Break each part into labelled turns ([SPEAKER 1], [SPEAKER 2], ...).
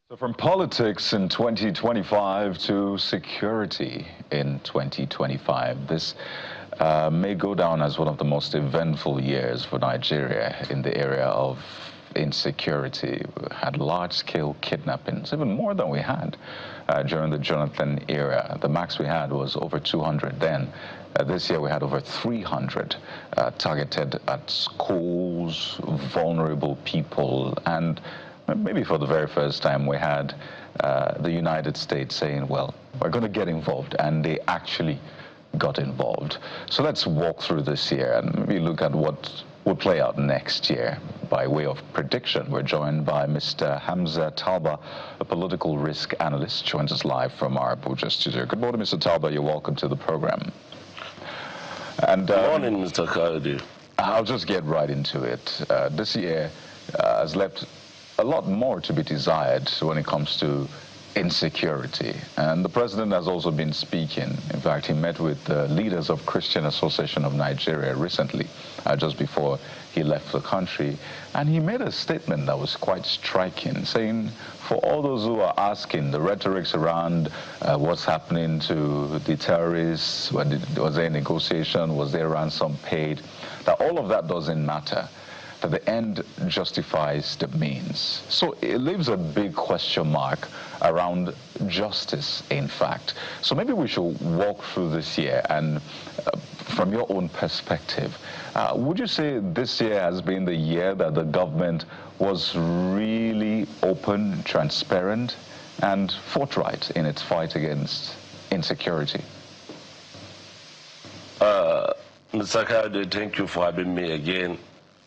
[SPEAKER 1] So from politics in 2025 to security in 2025, this may go down as one of the most eventful years for Nigeria in the area of insecurity. We had large-scale kidnappings, even more than we had during the Jonathan era. The max we had was over 200 then. This year we had over 300 targeted at schools, vulnerable people, and maybe for the very first time we had the United States saying, well, we're going to get involved, and they actually got involved. So let's walk through this year and maybe look at what will play out next year. By way of prediction, we're joined by Mr. Hamza Talba, a political risk analyst, joins us live from our Abuja studio. Good morning, Mr. Talba. You're welcome to the program. And
[SPEAKER 2] good morning, Mr. Khalidi.
[SPEAKER 1] I'll just get right into it. This year has left a lot more to be desired when it comes to insecurity. And the president has also been speaking. In fact, he met with the leaders of Christian Association of Nigeria recently, just before he left the country. And he made a statement that was quite striking, saying, for all those who are asking, the rhetorics around what's happening to the terrorists, was there a negotiation, was there ransom paid, that all of that doesn't matter. That the end justifies the means. So it leaves a big question mark around justice, in fact. So maybe we should walk through this year, and from your own perspective, would you say this year has been the year that the government was really open, transparent, and forthright in its fight against insecurity?
[SPEAKER 2] Mr. Khalidi, thank you for having me again.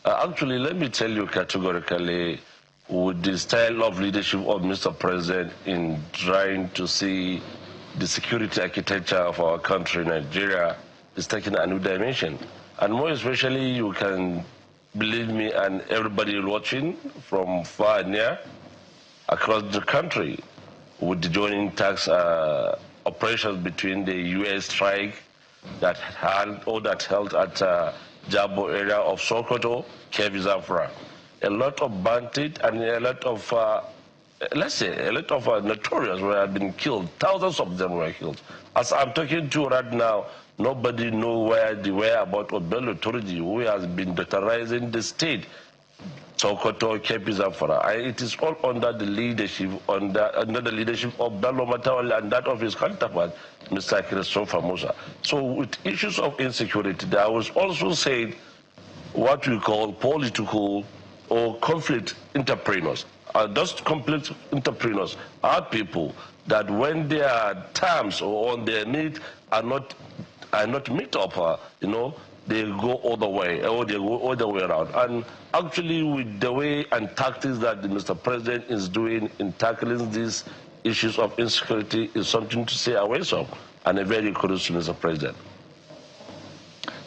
[SPEAKER 2] Actually, let me tell you categorically, with the style of leadership of Mr. President in trying to see the security architecture of our country, Nigeria, is taking a new dimension. And more especially, you can believe me and everybody watching from far and near across the country, with the joining tax operations between the U.S. strike that held at Jabo area of Sokoto, Kebbi Zamfara. A lot of bandits and a lot of, let's say, a lot of notorious have been killed. Thousands of them were killed. As I'm talking to you right now, nobody knows where the whereabouts of Bello Turji, who has been terrorizing the state, Sokoto, Kebbi Zamfara. It is all under the leadership, under the leadership of Bello Matawalle and that of his counterpart, Mr. Christopher Musa. So with issues of insecurity, there was also said what we call political or conflict entrepreneurs. Those conflict entrepreneurs are people that when their terms or on their need are not meet up, they go all the way, or they go all the way around. And actually, with the way and tactics that the Mr. President is doing in tackling these issues of insecurity is something to say away of, and a very kudos to Mr. President.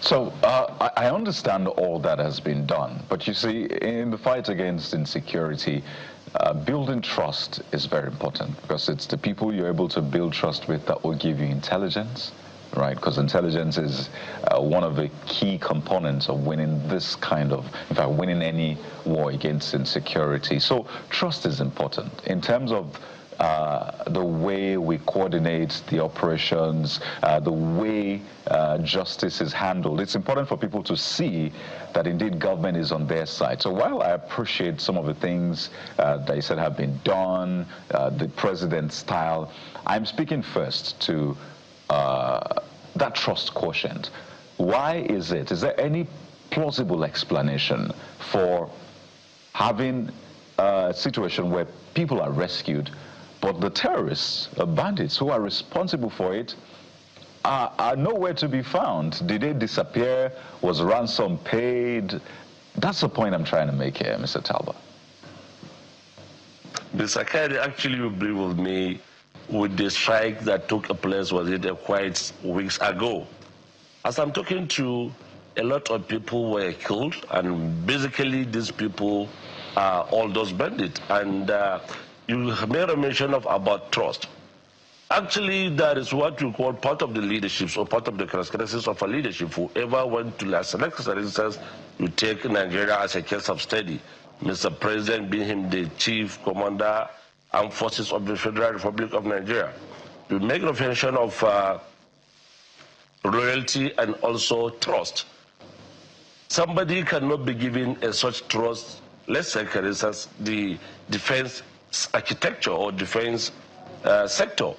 [SPEAKER 1] So I understand all that has been done, but you see, in the fight against insecurity, building trust is very important, because it's the people you're able to build trust with that will give you intelligence, right? Because intelligence is one of the key components of winning this kind of, in fact, winning any war against insecurity. So trust is important in terms of the way we coordinate the operations, the way justice is handled. It's important for people to see that indeed government is on their side. So while I appreciate some of the things that you said have been done, the president's style, I'm speaking first to that trust quotient. Why is it? Is there any plausible explanation for having a situation where people are rescued, but the terrorists, bandits who are responsible for it, are nowhere to be found? Did they disappear? Was ransom paid? That's the point I'm trying to make here, Mr. Talba.
[SPEAKER 2] Mr. Khalidi, actually you agree with me with the strike that took place, was it quite weeks ago. As I'm talking to, a lot of people were killed, and basically these people are all those bandits. And you made a mention of about trust. Actually, that is what you call part of the leadership, or part of the characteristics of a leadership. Whoever went to select, for instance, you take Nigeria as a case of study. Mr. President being him the chief commander Armed Forces of the Federal Republic of Nigeria. You make mention of loyalty and also trust. Somebody cannot be given a such trust, let's say, for instance, the defense architecture or defense sector.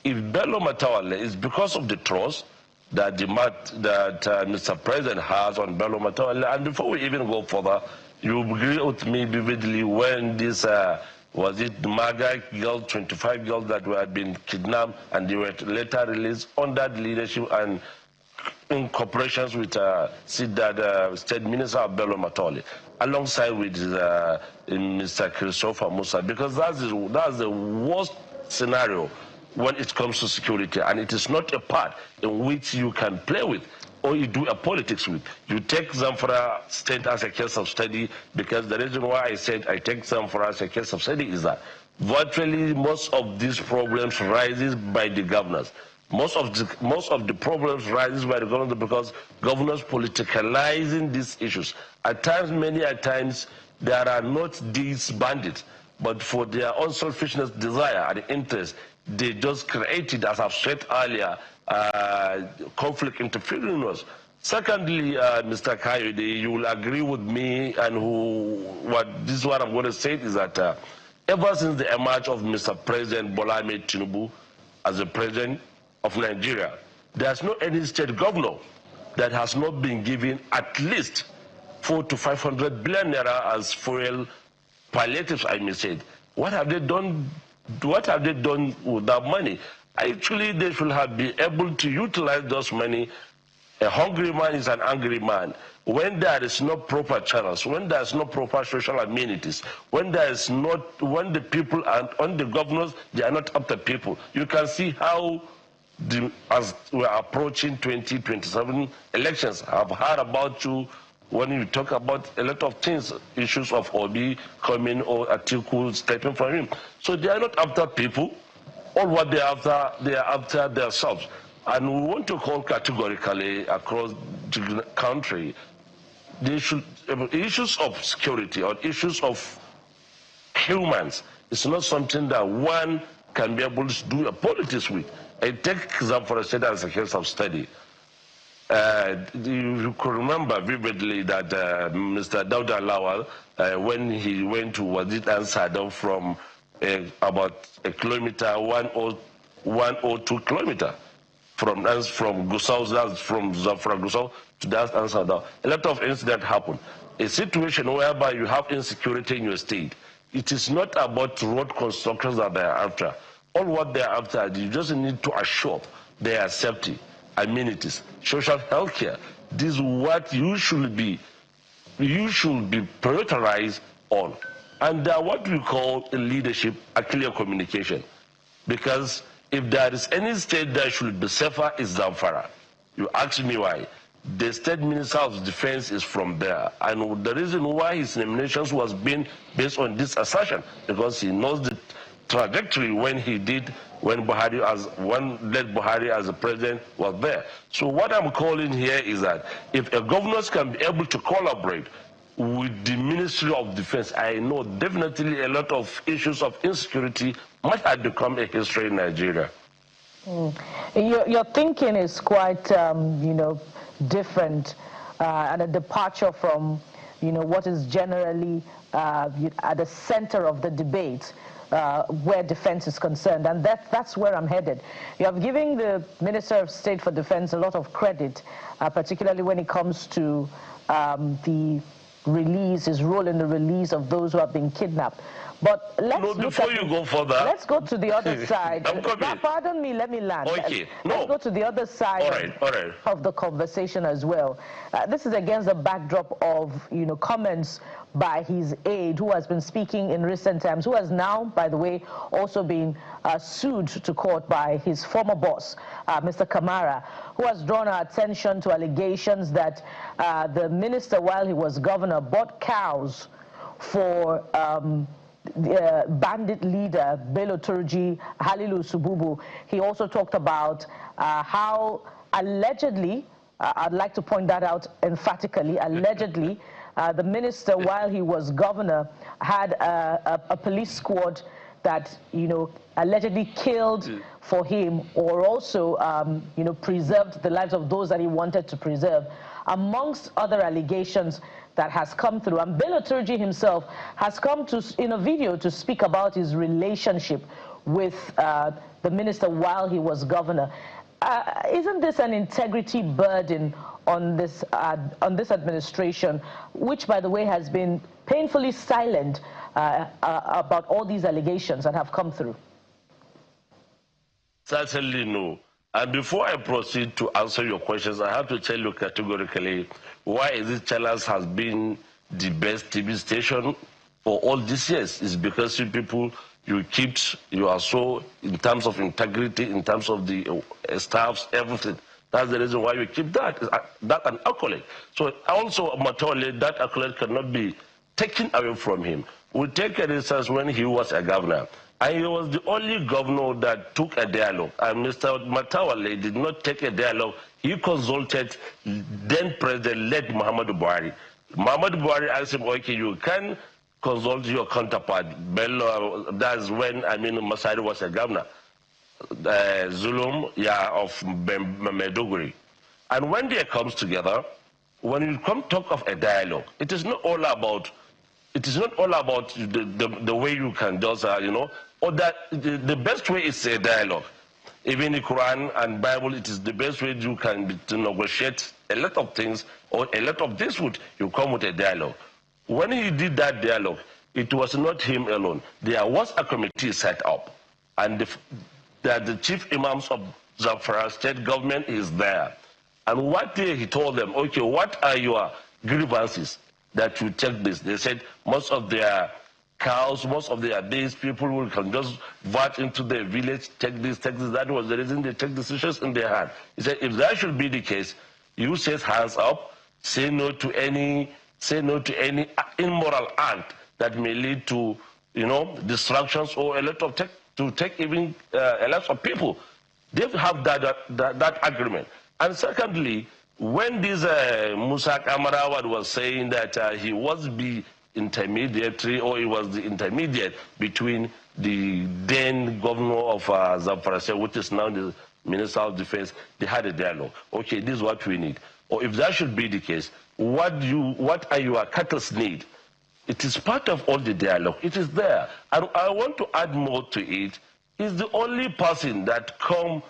[SPEAKER 2] If Bello Matawalle is because of the trust that Mr. President has on Bello Matawalle, and before we even go further, you agree with me vividly when this was it the MAGA girl, 25 girls that were been kidnapped and they were later released under the leadership and in cooperation with State Minister of Bello Matawalle, alongside with Mr. Christopher Musa, because that's the worst scenario when it comes to security, and it is not a part in which you can play with or you do a politics with. You take Zamfara State as a case of study, because the reason why I said I take Zamfara as a case of study is that virtually most of these problems rises by the governors. Most of the problems rises by the governors because governors politicalizing these issues. At times, many times, there are not these bandits, but for their own selfishness, desire, and interest, they just created, as I've said earlier, conflict interference. Secondly, Mr. Kayode, you will agree with me, and this is what I'm going to say is that ever since the emergence of Mr. President Bola Ahmed Tinubu as the president of Nigeria, there's no any state governor that has not been given at least 400 to 500 billion naira as fuel palliatives, I may say. What have they done? What have they done with that money? Actually, they should have been able to utilize those money. A hungry man is an angry man. When there is no proper channels, when there is no proper social amenities, when the people and on the governors, they are not up to people. You can see how, as we are approaching 2027 elections, I've heard about you when you talk about a lot of things, issues of Obi coming or articles stepping from him. So they are not after people. All what they are after themselves. And we want to call categorically across the country, issues of security or issues of humans, it's not something that one can be able to do a politics with. I take Zamfara State as a case of study. You could remember vividly that Mr. Dauda Lawal, when he went to Sadam from about a kilometer, 102 kilometer from Gusau, that's from Zamfara Gusau to that Sadam. A lot of incidents happen. A situation whereby you have insecurity in your state. It is not about road constructions that they are after. All what they are after, you just need to assure their safety, amenities, social health care. This is what you should be prioritized on. And what we call in leadership a clear communication. Because if there is any state that should be safer, it's Zamfara. You ask me why. The State Minister of Defense is from there. And the reason why his nominations was being based on this assertion, because he knows the trajectory when Buhari as a president was there. So what I'm calling here is that if a governors can be able to collaborate with the Ministry of Defense, I know definitely a lot of issues of insecurity might have become a history in Nigeria.
[SPEAKER 3] Your thinking is quite, different and a departure from, what is generally at the center of the debate. Where defense is concerned, and that's where I'm headed. You have given the Minister of State for Defense a lot of credit, particularly when it comes to his role in the release of those who have been kidnapped. But let's go to the other side. Pardon me, let me land.
[SPEAKER 2] Okay.
[SPEAKER 3] Let's go to the other side of the conversation as well. This is against the backdrop of comments by his aide, who has been speaking in recent times, who has now, by the way, also been sued to court by his former boss, Mr. Kamara, who has drawn our attention to allegations that the minister, while he was governor, bought cows for bandit leader Bello Turji Halilu Sububu. He also talked about how allegedly, I'd like to point that out emphatically, allegedly, the minister, while he was governor, had a police squad that, allegedly killed for him, or also, preserved the lives of those that he wanted to preserve, amongst other allegations that has come through. And Bello Turji himself has come in a video to speak about his relationship with the minister while he was governor. Isn't this an integrity burden on this administration, which, by the way, has been painfully silent about all these allegations that have come through?
[SPEAKER 2] Certainly no. And before I proceed to answer your questions, I have to tell you categorically why this channel has been the best TV station for all these years. It's because you people, you are so, in terms of integrity, in terms of the staffs, everything. That's the reason why we keep that. That's an accolade. So also, Matawalle, that accolade cannot be taken away from him. We take an instance when he was a governor. And he was the only governor that took a dialogue. And Mr. Matawalle did not take a dialogue. He consulted then President-elect Muhammadu Buhari. Muhammadu Buhari asked him, okay, you can consult your counterpart. Bello, that's when, Masari was a governor. Zulum, of Maiduguri. And when they comes together, when you come talk of a dialogue, it is not all about the way you can just, or that the best way is a dialogue. Even the Quran and Bible, it is the best way you can to negotiate a lot of things, or a lot of dispute, you come with a dialogue. When he did that dialogue, it was not him alone. There was a committee set up, and the chief imams of Zamfara state government is there. And what day he told them, okay, what are your grievances that you take this? They said most of their cows, most of their days, people will can just vote into the village, take this. That was the reason they take decisions in their hand. He said, if that should be the case, you say hands up, say no to any immoral act that may lead to, distractions or a lot of to take even a lot of people. They have that agreement. And secondly, when this Musa Kamarawa was saying that he was the intermediary, or he was the intermediate between the then governor of Zamfara, which is now the Minister of Defense, they had a dialogue. Okay, this is what we need. Or if that should be the case, what are your catalysts need? It is part of all the dialogue. It is there. And I want to add more to it. He's the only person that come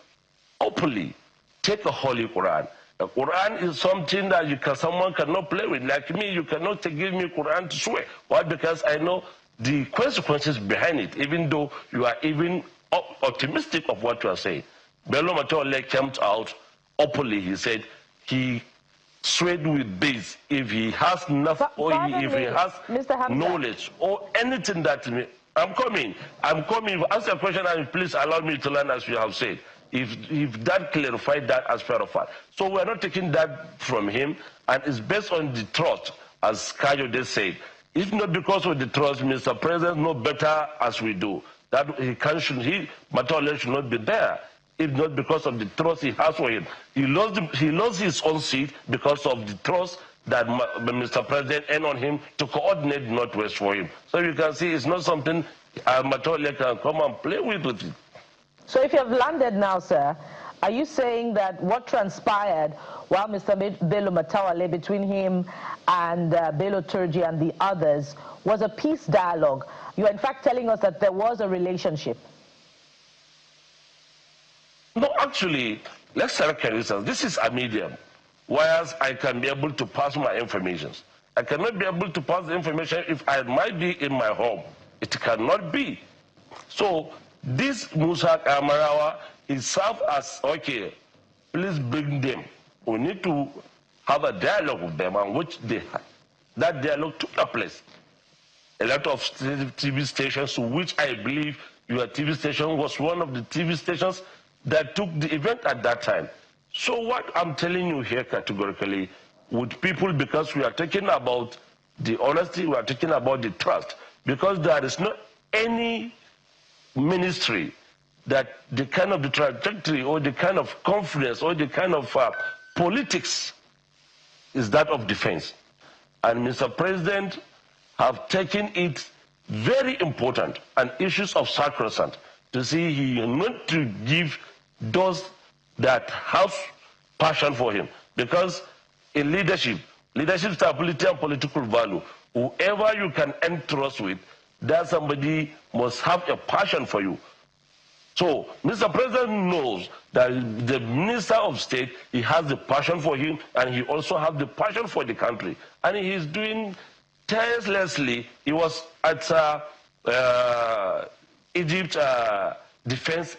[SPEAKER 2] openly take a Holy Quran. The Quran is something that someone cannot play with. Like me, you cannot give me Quran to swear. Why? Because I know the consequences behind it, even though you are even optimistic of what you are saying. Bello Matawalle came out openly. He said he swayed with this. If he has enough, or if he has knowledge, or anything that... I'm coming. Answer a question, and please allow me to learn, as you have said. If that clarified that as part of fact. So we're not taking that from him, and it's based on the trust, as Kayode said. If not because of the trust, Mr. President know better as we do. That Matawalle should not be there. If not because of the trust he has for him. He lost his own seat because of the trust that Mr. President and on him to coordinate Northwest for him. So you can see it's not something Matawalle can come and play with it.
[SPEAKER 3] So if you have landed now, sir, are you saying that what transpired while Mr. Bello Matawalle, between him and Bello Turji and the others, was a peace dialogue? You're in fact telling us that there was a relationship.
[SPEAKER 2] No, actually, let's select an instance. This is a medium, whereas I can be able to pass my information. I cannot be able to pass the information if I might be in my home. It cannot be. So this Musa Kamarawa is served as, okay, please bring them. We need to have a dialogue with them, on which that dialogue took place. A lot of TV stations, which I believe your TV station was one of the TV stations that took the event at that time. So what I'm telling you here categorically with people, because we are talking about the honesty, we are talking about the trust, because there is not any ministry that the kind of the trajectory or the kind of confidence or the kind of politics is that of defense. And Mr. President have taken it very important and issues of sacrosanct to see he not to give those that have passion for him. Because in leadership stability and political value, whoever you can entrust with, that somebody must have a passion for you. So Mr. President knows that the Minister of State, he has the passion for him, and he also has the passion for the country. And he is doing tirelessly. He was at Egypt defense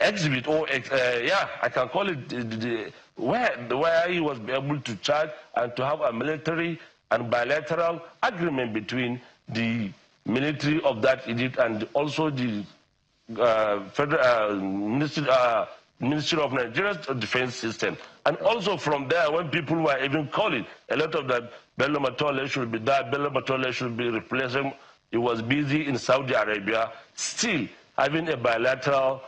[SPEAKER 2] exhibit, or yeah, I can call it where he was able to charge and to have a military and bilateral agreement between the military of that Egypt and also the Federal Ministry of Nigeria's defense system. And also from there, when people were even calling, a lot of that Bello Matawalle should be there, Bello Matawalle should be replaced him. He was busy in Saudi Arabia, still having a bilateral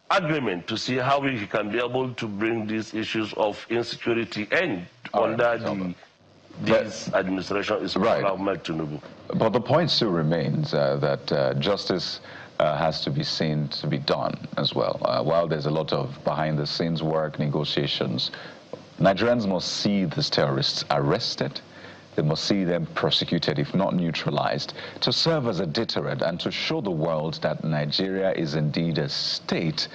[SPEAKER 2] agreement to see how he can be able to bring these issues of insecurity end under this administration is right. Tinubu.
[SPEAKER 1] But the point still remains that justice has to be seen to be done as well. While there's a lot of behind-the-scenes work, negotiations, Nigerians must see these terrorists arrested. They must see them prosecuted, if not neutralized, to serve as a deterrent and to show the world that Nigeria is indeed a state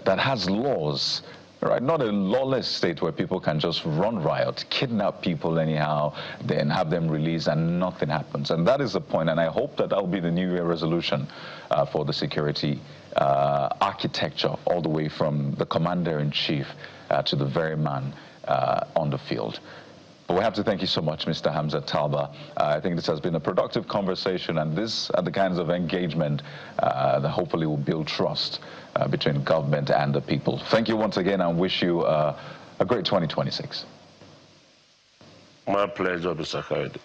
[SPEAKER 1] that has laws, right? Not a lawless state where people can just run riot, kidnap people anyhow, then have them released and nothing happens. And that is the point, and I hope that will be the New Year resolution for the security architecture, all the way from the commander-in-chief to the very man on the field. But we have to thank you so much, Mr. Hamza Talba. I think this has been a productive conversation, and these are the kinds of engagement that hopefully will build trust between government and the people. Thank you once again, and wish you a great 2026.
[SPEAKER 2] My pleasure, Mr. Khaled.